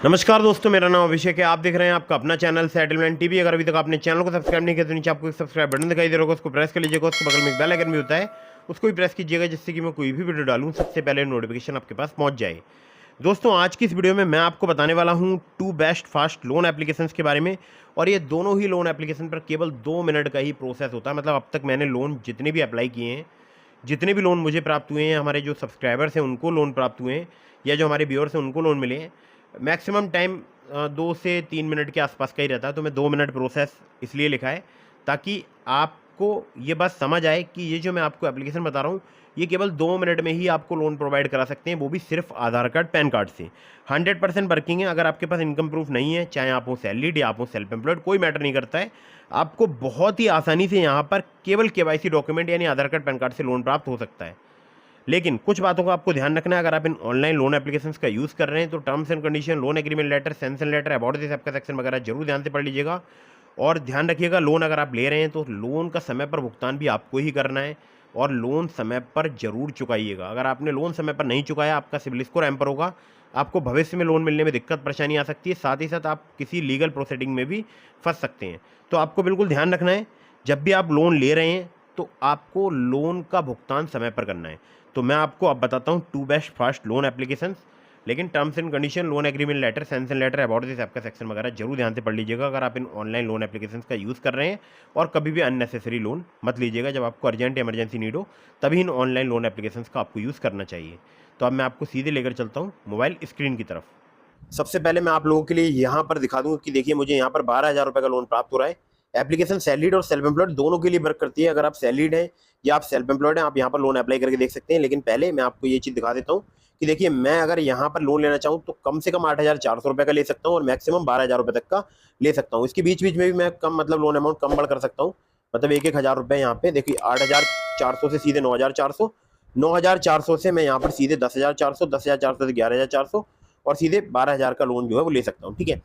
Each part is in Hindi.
नमस्कार दोस्तों, मेरा नाम अभिषेक है। आप देख रहे हैं आपका अपना चैनल सेटलमेंट टीवी। अगर अभी तक आपने चैनल को सब्सक्राइब नहीं किया तो नीचे आपको एक सब्सक्राइब बटन दिखाई दे रहा होगा, उसको प्रेस कर लीजिएगा। उसके बगल में एक बेल आइकन भी होता है, उसको भी प्रेस कीजिएगा, जिससे कि मैं कोई भी वीडियो डालूं सबसे पहले नोटिफिकेशन आपके पास पहुंच जाए। दोस्तों, आज की इस वीडियो में मैं आपको बताने वाला हूं two best fast loan applications के बारे में। और ये दोनों ही लोन एप्लीकेशन पर केवल 2 मिनट का ही प्रोसेस होता है। मतलब अब तक मैंने लोन जितने भी अप्लाई किए हैं, जितने भी लोन मुझे प्राप्त हुए हैं, हमारे जो सब्सक्राइबर्स हैं उनको लोन प्राप्त हुए हैं, या जो हमारे व्यूअर्स हैं उनको लोन मिले हैं, मैक्सिमम टाइम 2 से 3 मिनट के आसपास का ही रहता है। तो मैं 2 मिनट प्रोसेस इसलिए लिखा है ताकि आपको ये बात समझ आए कि ये जो मैं आपको एप्लीकेशन बता रहा हूँ, ये केवल 2 मिनट में ही आपको लोन प्रोवाइड करा सकते हैं, वो भी सिर्फ आधार कार्ड पैन कार्ड से। 100% वर्किंग है। अगर आपके पास इनकम प्रूफ नहीं है, चाहे आप हो सैलरीड या आप हो सेल्फ एम्प्लॉयड, कोई मैटर नहीं करता है, आपको बहुत ही आसानी से यहाँ पर केवल केवाईसी डॉक्यूमेंट यानी आधार कार्ड पैन कार्ड से लोन प्राप्त हो सकता है। लेकिन कुछ बातों का आपको ध्यान रखना है। अगर आप इन ऑनलाइन लोन एप्लीकेशंस का यूज़ कर रहे हैं तो terms and condition, loan agreement letter, sanction letter, about this app का सेक्शन वगैरह जरूर ध्यान से पढ़ लीजिएगा। और ध्यान रखिएगा, लोन अगर आप ले रहे हैं तो लोन का समय पर भुगतान भी आपको ही करना है, और लोन समय पर जरूर चुकाइएगा। अगर आपने लोन समय पर नहीं चुकाया, आपका सिबिल स्कोर हैम्पर होगा, आपको भविष्य में लोन मिलने में दिक्कत परेशानी आ सकती है, साथ ही साथ आप किसी लीगल प्रोसीडिंग में भी फंस सकते हैं। तो आपको बिल्कुल ध्यान रखना है, जब भी आप लोन ले रहे हैं तो आपको लोन का भुगतान समय पर करना है। तो मैं आपको अब बताता हूँ two best fast loan applications. लेकिन terms and condition, loan agreement letter, sanction letter, about this app का सेक्शन वगैरह जरूर ध्यान से पढ़ लीजिएगा अगर आप इन ऑनलाइन लोन एप्लीकेशंस का यूज़ कर रहे हैं। और कभी भी अननेसेसरी लोन मत लीजिएगा। जब आपको अर्जेंट इमरजेंसी नीड हो, तभी इन ऑनलाइन लोन एप्लीकेशंस का आपको यूज़ करना चाहिए। तो अब मैं आपको सीधे लेकर चलता हूँ मोबाइल स्क्रीन की तरफ। सबसे पहले मैं आप लोगों के लिए यहाँ पर दिखा दूंगा कि देखिए, मुझे यहाँ पर 12,000 रुपये का लोन प्राप्त हो रहा है। एप्लीकेशन सैलरीड और सेल्फ एम्प्लॉयड दोनों के लिए वर्क करती है। अगर आप सैलरीड हैं या आप सेल्फ एम्प्लॉयड हैं, आप यहाँ पर लोन अप्लाई करके देख सकते हैं। लेकिन पहले मैं आपको ये चीज़ दिखा देता हूँ कि देखिए, मैं अगर यहाँ पर लोन लेना चाहूँ तो कम से कम 8,400 रुपये का ले सकता हूँ और मैक्सिमम 12,000 रुपये तक का ले सकता हूँ। इसके बीच बीच में भी मैं कम, मतलब लोन अमाउंट कम बढ़ कर सकता हूँ। मतलब 1,000 रुपये यहाँ पे देखिए, 8,400 से सीधे 9,400, 9,400 से मैं यहाँ पर सीधे 10,400, 10,400 से 11,400 और सीधे 12,000 का लोन जो है वो ले सकता हूँ। ठीक है,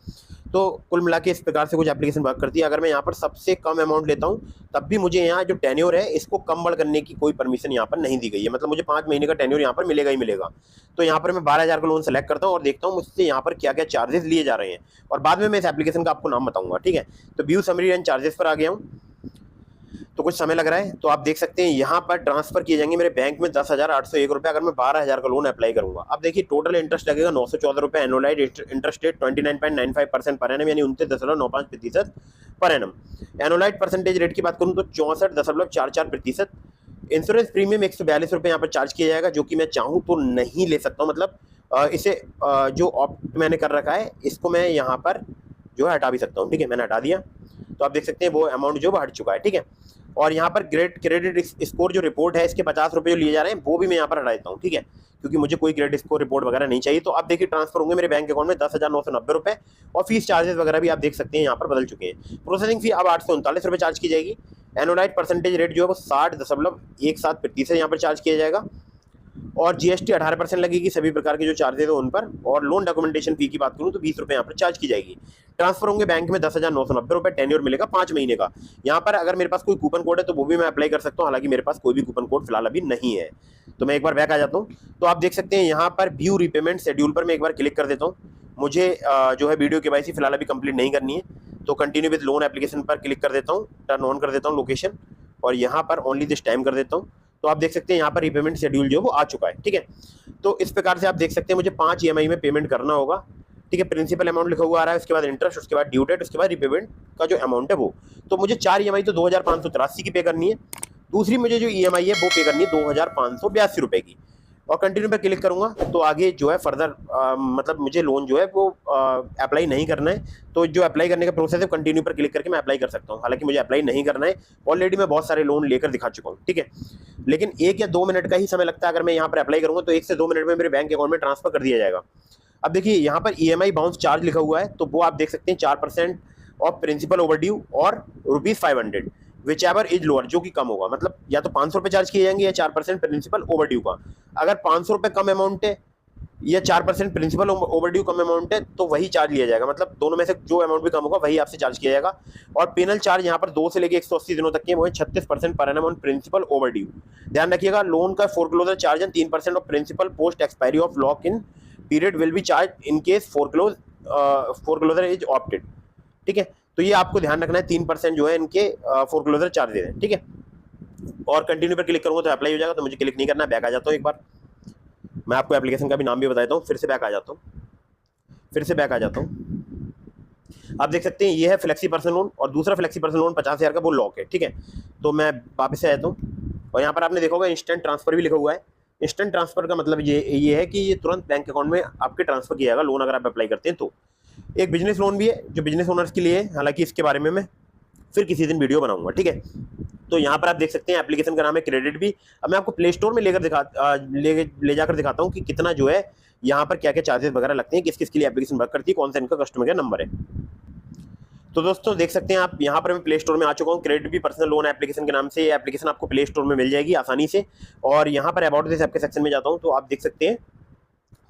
तो कुल मिला के इस प्रकार से कुछ एप्लीकेशन वर्क करती है। अगर मैं यहाँ पर सबसे कम अमाउंट लेता हूँ, तब भी मुझे यहाँ जो टेन्योर है इसको कम बढ़ करने की कोई परमिशन यहाँ पर नहीं दी गई है। मतलब मुझे 5 महीने का टेन्योर यहाँ पर मिलेगा ही मिलेगा। तो यहाँ पर मैं 12,000 का लोन सेलेक्ट करता हूँ और देखता हूँ मुझसे यहाँ पर क्या क्या चार्जेस लिए जा रहे हैं, और बाद में मैं इस एप्लीकेशन का आपको नाम बताऊंगा। ठीक है, तो व्यू समरी एंड चार्जेस पर आ गया हूँ। तो कुछ समय लग रहा है, तो आप देख सकते हैं यहाँ पर ट्रांसफर किए जाएंगे मेरे बैंक में 10,801 रुपये अगर मैं 12,000 का लोन अप्लाई करूंगा। अब देखिए, टोटल इंटरेस्ट लगेगा 914 रुपये, annualise interest rate 29.95% per annum, यानी 29.95% per annum. Annualise percentage rate की बात करूँ तो 64.44%। इंश्योरेंस प्रीमियम 142 रुपये यहाँ पर चार्ज किया जाएगा, जो कि मैं चाहूँ तो नहीं ले सकता हूँ। मतलब इसे जो ऑप्ट मैंने कर रखा है, इसको मैं यहाँ पर जो है हटा भी सकता हूँ। ठीक है, मैंने हटा दिया, तो आप देख सकते हैं वो अमाउंट जो हट चुका है। ठीक है, और यहाँ पर क्रेडिट स्कोर जो रिपोर्ट है, इसके 50 रुपये जो लिए जा रहे हैं वो भी मैं यहाँ पर हटा देता हूँ। ठीक है, क्योंकि मुझे कोई क्रेडिट स्कोर रिपोर्ट वगैरह नहीं चाहिए। तो आप देखिए, ट्रांसफर होंगे मेरे बैंक अकाउंट में 10,990 रुपये, और फीस चार्जेस वगैरह भी आप देख सकते हैं यहाँ पर बदल चुके हैं। प्रोसेसिंग फी अब 839 रुपये चार्ज की जाएगी। एनुअलाइज परसेंटेज रेट जो है वो 60.17% यहाँ पर चार्ज किया जाएगा, और जीएसटी 18% लगेगी सभी प्रकार के जो चार्जेस है उन पर। और लोन डॉक्यूमेंटेशन फी की बात करूँ तो 20 रुपये यहाँ पर चार्ज की जाएगी। ट्रांसफर होंगे बैंक में 10,990 रुपये, टेन्योर मिलेगा 5 महीने का। यहाँ पर अगर मेरे पास कोई कूपन कोड है तो वो भी मैं अप्लाई कर सकता हूँ, हालांकि मेरे पास कोई भी कूपन कोड फिलहाल अभी नहीं है। तो मैं एक बार बैक आ जाता हूँ, तो आप देख सकते हैं यहाँ पर व्यू रीपेमेंट शेड्यूल पर मैं एक बार क्लिक कर देता हूँ। मुझे जो है वीडियो केवाईसी फिलहाल अभी कंप्लीट नहीं करनी है, तो कंटिन्यू विद लोन एप्लीकेशन पर क्लिक कर देता हूँ, टर्न ऑन कर देता हूँ लोकेशन, और यहाँ पर ओनली दिस टाइम कर देता हूँ। तो आप देख सकते हैं यहाँ पर रीपेमेंट शेड्यूल जो वो आ चुका है। ठीक है, तो इस प्रकार से आप देख सकते हैं मुझे 5 EMI में पेमेंट करना होगा। ठीक है, प्रिंसिपल अमाउंट लिखा हुआ आ रहा है, उसके बाद इंटरेस्ट, उसके बाद ड्यू डेट, उसके बाद रीपेमेंट का जो अमाउंट है वो। तो मुझे 4 EMI तो 2,583 की पे करनी है। दूसरी मुझे जो EMI है वो पे करनी है 2,582 रुपये की, और कंटिन्यू पे क्लिक करूंगा तो आगे जो है फर्दर मतलब मुझे लोन जो है वो अप्लाई नहीं करना है। तो जो अप्लाई करने का प्रोसेस है, कंटिन्यू पर क्लिक करके मैं अप्लाई कर सकता हूँ। हालांकि मुझे अप्लाई नहीं करना है, ऑलरेडी मैं बहुत सारे लोन लेकर दिखा चुका हूँ। ठीक है, लेकिन 1 या 2 मिनट का ही समय लगता है। अगर मैं यहाँ पर अप्लाई करूँगा तो 1 से 2 मिनट में मेरे बैंक अकाउंट में ट्रांसफर कर दिया जाएगा। अब देखिए, यहाँ पर EMI बाउंस चार्ज लिखा हुआ है, तो वो आप देख सकते हैं 4% ऑफ प्रिंसिपल ओवरड्यू और ₹500 विच एवर इज लोअर, जो कि कम होगा। मतलब या तो 500 रुपये चार्ज किए जाएंगे या 4% प्रिंसिपल ओवरड्यू का। अगर 500 रुपये कम अमाउंट है या 4% प्रिंसिपल ओवरड्यू कम अमाउंट है तो वही चार्ज लिया जाएगा। मतलब दोनों में से जो अमाउंट भी कम होगा वही आपसे चार्ज किया जाएगा। और पेनल चार्ज यहाँ पर 2 से लेकर 180 दिनों तक के वो है 36% per annum on principal overdue. ध्यान रखिएगा, लोन का फोरक्लोजर चार्ज है 3% of principal post expiry of lock in period will be charge in case foreclose foreclosure is opted, ठीक है। तो ये आपको ध्यान रखना है, 3% जो है इनके फोरक्लोजर चार्जेस हैं, ठीक है। और कंटिन्यू पर क्लिक करूंगा तो अप्लाई हो जाएगा, तो मुझे क्लिक नहीं करना, बैक आ जाता हूँ। एक बार मैं आपको एप्लीकेशन का भी नाम भी बताता हूँ, फिर से बैक आ जाता हूँ, फिर से बैक आ जाता हूँ। आप देख सकते हैं ये है फ्लेक्सी पर्सनल लोन, और दूसरा फ्लेक्सी पर्सनल लोन 50,000 का वो लॉक है, ठीक है। तो मैं वापस से आता हूँ, और यहाँ पर आपने देखा होगा इंस्टेंट ट्रांसफर भी लिखा हुआ है। इंस्टेंट ट्रांसफर का मतलब ये है कि ये तुरंत बैंक अकाउंट में आपके ट्रांसफर किया जाएगा लोन, अगर आप अप्लाई करते हैं तो। एक बिजनेस लोन भी है जो बिजनेस ओनर्स के लिए है, हालांकि इसके बारे में मैं फिर किसी दिन वीडियो बनाऊंगा, ठीक है। तो यहाँ पर आप देख सकते हैं एप्लीकेशन का नाम है क्रेडिट भी। अब मैं आपको प्ले स्टोर में ले जाकर दिखाता हूँ कि कितना जो है यहाँ पर क्या क्या चार्जेस वगैरह लगते हैं, किस किस के लिए एप्लीकेशन वर्क करती है, कौन सा इनका कस्टमर का नंबर है। तो दोस्तों देख सकते हैं आप, यहाँ पर मैं प्ले स्टोर में आ चुका हूँ। क्रेडिट भी पर्सनल लोन एप्लीकेशन के नाम से ये एप्लीकेशन आपको प्ले स्टोर में मिल जाएगी आसानी से। और यहाँ पर अबाउट दिस ऐप के सेक्शन में जाता हूँ, तो आप देख सकते हैं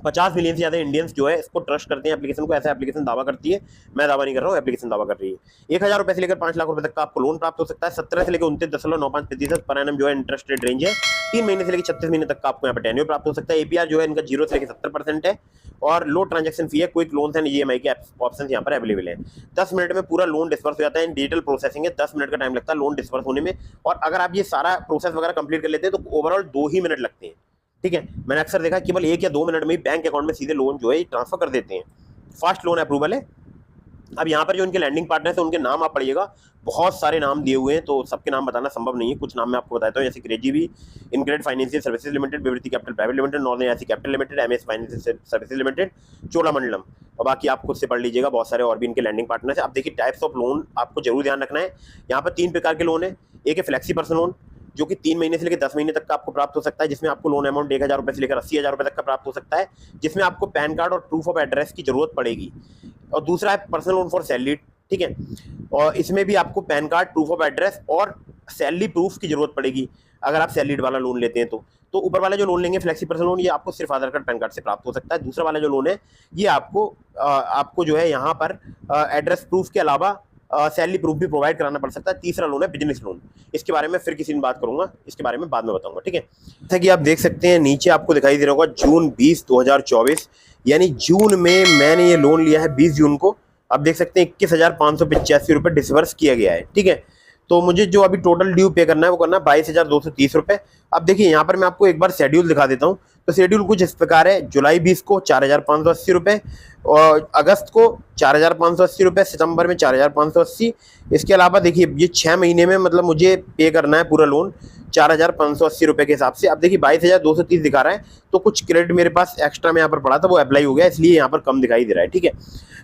50 मिलियन से ज़्यादा इंडियंस जो है इसको ट्रस्ट करते हैं एप्लीकेशन को। ऐसा एप्लीकेशन दावा करती है, मैं दावा नहीं कर रहा हूँ, एप्लीकेशन दावा कर रही है। 1,000 रुपये से लेकर 5 लाख रुपए तक का आपको लोन प्राप्त हो सकता है। 17 से लेकर 29.95% पर एनम जो है इंटरेस्ट रेट रेंज है। 3 महीने से लेकर 36 महीने तक का आपको यहाँ पर टेन्योर प्राप्त हो सकता है। APR जो है इनका 0 से लेकर 70% है, और लो ट्रांजैक्शन फी है। क्विक लोन्स एंड EMI के ऑप्शन यहाँ पर अवेलेबल है। 10 मिनट में पूरा लोन डिस्पर्स हो जाता है। डिजिटल प्रोसेसिंग है, 10 मिनट का टाइम लगता है लोन डिस्पर्स होने में। और अगर आप ये सारा प्रोसेस वगैरह कंप्लीट कर लेते हैं तो ओवरऑल 2 ही मिनट लगते हैं, ठीक है। मैंने अक्सर देखा केवल 1 या 2 मिनट में ही बैंक अकाउंट में सीधे लोन जो है ट्रांसफर कर देते हैं। फास्ट लोन अप्रूवल है। अब यहाँ पर जो इनके लैंडिंग पार्टनर्स हैं उनके नाम आप पढ़िएगा, बहुत सारे नाम दिए हुए हैं, तो सबके नाम बताना संभव नहीं है। कुछ नाम मैं आपको बताता हूँ, जैसे क्रेजी, InCred financial services limited, Vivriti capital private limited, northern एसी capital limited, MS financial services limited, Cholamandalam. और बाकी आप खुद से पढ़ लीजिएगा, बहुत सारे और भी इनके लैंडिंग पार्टनर्स है। आप देखिए टाइप्स ऑफ लोन आपको जरूर ध्यान रखना है। यहाँ पर 3 प्रकार के लोन है। एक है फ्लेक्सी पर्सनल लोन, जो कि 3 महीने से लेकर 10 महीने तक का आपको प्राप्त हो सकता है, जिसमें आपको लोन अमाउंट 1,000 रुपये से लेकर 80,000 रुपये तक का प्राप्त हो सकता है, जिसमें आपको पैन कार्ड और प्रूफ ऑफ एड्रेस की जरूरत पड़ेगी। और दूसरा है पर्सनल लोन फॉर सैलरी, ठीक है, और इसमें भी आपको pan card, proof of address और सैलरी प्रूफ की जरूरत पड़ेगी अगर आप सैलरीड वाला लोन लेते हैं तो ऊपर वाला जो लोन लेंगे फ्लेक्सी पर्सनल लोन, ये आपको सिर्फ आधार कार्ड पैन कार्ड से प्राप्त हो सकता है। दूसरा वाला जो लोन है ये आपको जो है यहाँ पर एड्रेस प्रूफ के अलावा सैलरी प्रूफ भी प्रोवाइड कराना पड़ सकता है। तीसरा लोन है बिजनेस लोन, इसके बारे में फिर किसी दिन बात करूंगा, इसके बारे में बाद में बताऊंगा, ठीक है। जैसा कि आप देख सकते हैं नीचे आपको दिखाई दे रहा होगा जून 20, 2024, यानी जून में मैंने ये लोन लिया है 20 जून को। आप देख सकते हैं 21,585 रुपये डिसवर्स किया गया है, ठीक है। तो मुझे जो अभी टोटल ड्यू पे करना है वो करना है 22,230 रुपये। अब देखिए यहाँ पर मैं आपको एक बार शेड्यूल दिखा देता हूँ। तो शेड्यूल कुछ इस प्रकार है, जुलाई 20 को 4,580 रुपये, और अगस्त को 4,580 रुपये, सितंबर में 4,580। इसके अलावा देखिए ये 6 महीने में मतलब मुझे पे करना है पूरा लोन 4,580 रुपये के हिसाब से। अब देखिए 22,230 दिखा रहा है, तो कुछ क्रेडिट मेरे पास एक्स्ट्रा में यहाँ पर पड़ा था, वो अप्लाई हो गया, इसलिए यहाँ पर कम दिखाई दे रहा है, ठीक है।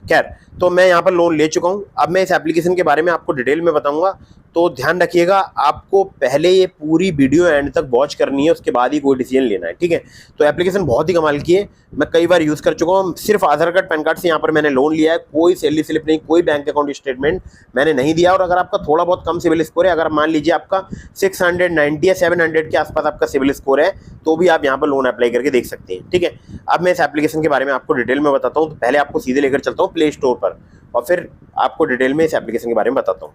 खैर, तो मैं यहाँ पर लोन ले चुका हूँ। अब मैं इस एप्लीकेशन के बारे में आपको डिटेल में बताऊंगा, तो ध्यान रखिएगा, आपको पहले ये पूरी वीडियो एंड तक वॉच करनी है, उसके बाद ही कोई डिसीजन लेना है, ठीक है। तो एप्लीकेशन बहुत ही कमाल की है, मैं कई बार यूज़ कर चुका हूँ। सिर्फ आधार कार्ड पैन कार्ड से यहाँ पर मैंने लोन लिया है, कोई सैलरी स्लिप नहीं, कोई बैंक अकाउंट स्टेटमेंट मैंने नहीं दिया। और अगर आपका थोड़ा बहुत कम सिविल स्कोर है, अगर मान लीजिए आपका 690 या 700 के आसपास आपका सिविल स्कोर है, तो भी आप यहाँ पर लोन अप्लाई करके देख सकते हैं, ठीक है। अब मैं इस एप्लीकेशन के बारे में आपको डिटेल में बताता हूँ। तो पहले आपको सीधे लेकर चलता हूँ प्ले स्टोर पर, और फिर आपको डिटेल में इस एप्लीकेशन के बारे में बताता हूँ।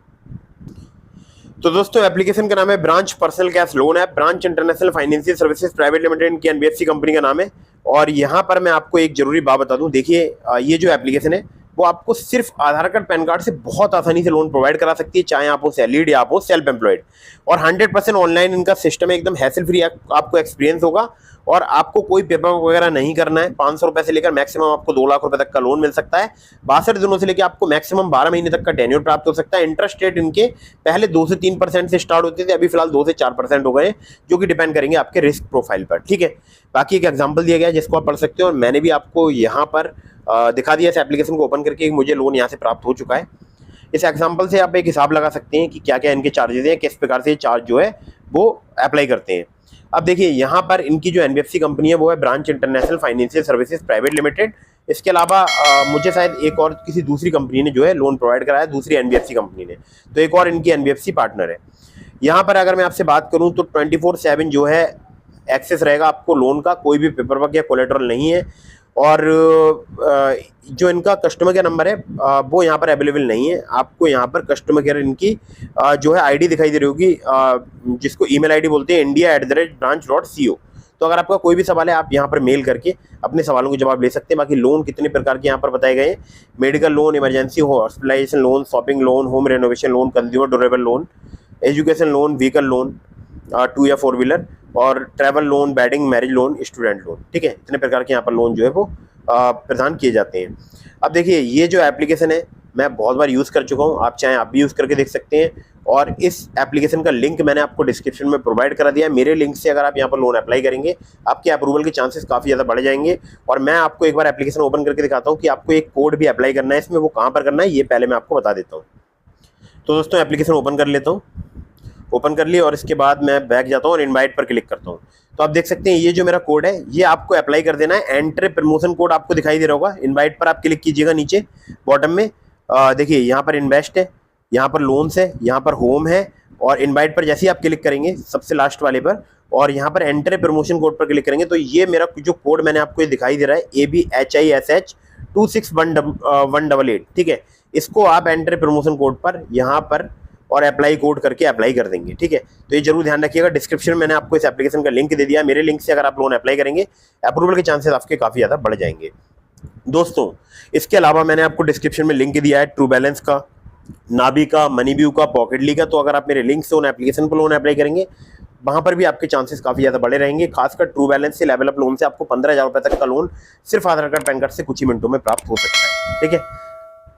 तो दोस्तों एप्लीकेशन का नाम है branch personal cash loan app, branch international financial services private limited, इनकी NBFC कंपनी का नाम है। और यहाँ पर मैं आपको एक जरूरी बात बता दूं, देखिए ये जो एप्लीकेशन है वो आपको सिर्फ आधार कार्ड पैन कार्ड से बहुत आसानी से लोन प्रोवाइड करा सकती है, चाहे आप हो सैलरीड या आप हो सेल्फ एम्प्लॉयड। और 100% ऑनलाइन इनका सिस्टम है, एकदम हैसल फ्री आपको एक्सपीरियंस होगा, और आपको कोई पेपर वगैरह नहीं करना है। 500 रुपये से लेकर मैक्सिमम आपको 2 लाख रुपए तक का लोन मिल सकता है। 62 दिनों से लेकर आपको मैक्सिमम 12 महीने तक का टेन्योर प्राप्त हो सकता है। इंटरेस्ट रेट इनके पहले 2 से 3% से स्टार्ट होते थे, अभी फिलहाल 2 से 4% हो गए, जो कि डिपेंड करेंगे आपके रिस्क प्रोफाइल पर, ठीक है। बाकी एक एग्जाम्पल दिया गया है जिसको आप पढ़ सकते हो, और मैंने भी आपको यहाँ पर दिखा दिया इस एप्लीकेशन को ओपन करके, मुझे लोन यहाँ से प्राप्त हो चुका है। इस एग्जाम्पल से आप एक हिसाब लगा सकते हैं कि क्या क्या इनके चार्जेस हैं, किस प्रकार से चार्ज जो है वो अप्लाई करते हैं। अब देखिए यहाँ पर इनकी जो NBFC कंपनी है वो है branch international financial services private limited. इसके अलावा मुझे शायद एक और किसी दूसरी कंपनी ने जो है लोन प्रोवाइड कराया, दूसरी NBFC कंपनी ने, तो एक और इनकी NBFC पार्टनर है। यहाँ पर अगर मैं आपसे बात करूँ तो 24/7 जो है एक्सेस रहेगा आपको लोन का, कोई भी पेपर वर्क या कोलेटरल नहीं है। और जो इनका कस्टमर केयर नंबर है वो यहाँ पर अवेलेबल नहीं है। आपको यहाँ पर कस्टमर केयर इनकी जो है ID दिखाई दे रही होगी, जिसको email ID बोलते हैं, india@branch.co। तो अगर आपका कोई भी सवाल है आप यहाँ पर मेल करके अपने सवालों के जवाब ले सकते हैं। बाकी लोन कितने प्रकार के यहाँ पर बताए गए हैं, medical loan, emergency hospitalization loan, shopping loan, home renovation loan, consumer durable loan, education loan, vehicle loan 2 या 4 व्हीलर, और travel loan, wedding, marriage loan, student loan. ठीक है, इतने प्रकार के यहाँ पर लोन जो है वो प्रदान किए जाते हैं। अब देखिए ये जो एप्लीकेशन है मैं बहुत बार यूज़ कर चुका हूँ, आप चाहें आप भी यूज़ करके देख सकते हैं। और इस एप्लीकेशन का लिंक मैंने आपको डिस्क्रिप्शन में प्रोवाइड करा दिया है। मेरे लिंक से अगर आप यहाँ पर लोन अप्लाई करेंगे आपके अप्रूवल के चांसेस काफ़ी ज़्यादा बढ़ जाएंगे। और मैं आपको एक बार एप्लीकेशन ओपन करके दिखाता हूँ कि आपको एक कोड भी अप्लाई करना है इसमें, वो कहाँ पर करना है ये पहले मैं आपको बता देता हूँ। तो दोस्तों एप्लीकेशन ओपन कर लेता हूँ, ओपन कर लिया और इसके बाद मैं बैक जाता हूँ और इनवाइट पर क्लिक करता हूँ। तो आप देख सकते हैं ये जो मेरा कोड है ये आपको अप्लाई कर देना है। एंटर प्रमोशन कोड आपको दिखाई दे रहा होगा, इनवाइट पर आप क्लिक कीजिएगा। नीचे बॉटम में देखिए यहाँ पर इन्वेस्ट है, यहाँ पर लोन्स है, यहाँ पर होम है, और इनवाइट पर जैसे ही आप क्लिक करेंगे सबसे लास्ट वाले पर और यहाँ पर एंटर प्रमोशन कोड पर क्लिक करेंगे तो ये मेरा जो कोड मैंने आपको ये दिखाई दे रहा है ABHISH 26188। ठीक है, इसको आप एंटर प्रमोशन कोड पर यहाँ पर और अप्लाई कोड करके अप्लाई कर देंगे। ठीक है, तो ये जरूर ध्यान रखिएगा। डिस्क्रिप्शन में मैंने आपको इस एप्लीकेशन का लिंक दे दिया, मेरे लिंक से अगर आप लोन अप्लाई करेंगे अप्रूवल के चांसेस आपके काफ़ी ज़्यादा बढ़ जाएंगे। दोस्तों इसके अलावा मैंने आपको डिस्क्रिप्शन में लिंक दिया है ट्रू बैलेंस का, नाबी का, मनीव्यू का, पॉकेटली का। तो अगर आप मेरे लिंक से उन एप्लीकेशन पर लोन अप्लाई करेंगे वहाँ पर भी आपके चांसेस काफ़ी ज़्यादा बढ़े रहेंगे। खासकर ट्रू बैलेंस से, लेवल अप लोन से आपको 15,000 रुपये तक का लोन सिर्फ आधार कार्ड पैन कार्ड से कुछ ही मिनटों में प्राप्त हो सकता है। ठीक है,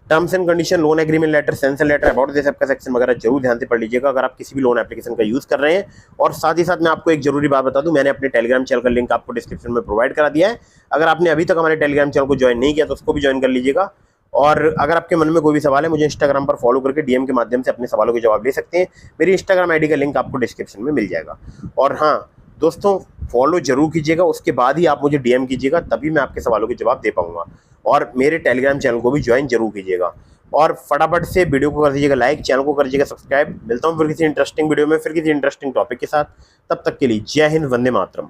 terms and condition, loan agreement letter, sanction letter, about this app का सेक्शन वगैरह जरूर ध्यान से पढ़ लीजिएगा अगर आप किसी भी लोन एप्लीकेशन का यूज़ कर रहे हैं। और साथ ही साथ मैं आपको एक जरूरी बात बता दूं, मैंने अपने टेलीग्राम चैनल का लिंक आपको डिस्क्रिप्शन में प्रोवाइड करा दिया है। अगर आपने अभी तक हमारे टेलीग्राम चैनल को ज्वाइन नहीं किया तो उसको भी ज्वाइन कर लीजिएगा। और अगर आपके मन में कोई भी सवाल है मुझे इंस्टाग्राम पर फॉलो करके डीएम के माध्यम से अपने सवालों के जवाब ले सकते हैं। मेरी इंस्टाग्राम आईडी का लिंक आपको डिस्क्रिप्शन में मिल जाएगा। और हाँ दोस्तों, फॉलो जरूर कीजिएगा, उसके बाद ही आप मुझे डीएम कीजिएगा, तभी मैं आपके सवालों के जवाब दे पाऊंगा। और मेरे टेलीग्राम चैनल को भी ज्वाइन जरूर कीजिएगा। और फटाफट से वीडियो को कर दीजिएगा लाइक, चैनल को कर दीजिएगा सब्सक्राइब। मिलता हूँ फिर किसी इंटरेस्टिंग वीडियो में, फिर किसी इंटरेस्टिंग टॉपिक के साथ। तब तक के लिए जय हिंद, वंदे मातरम।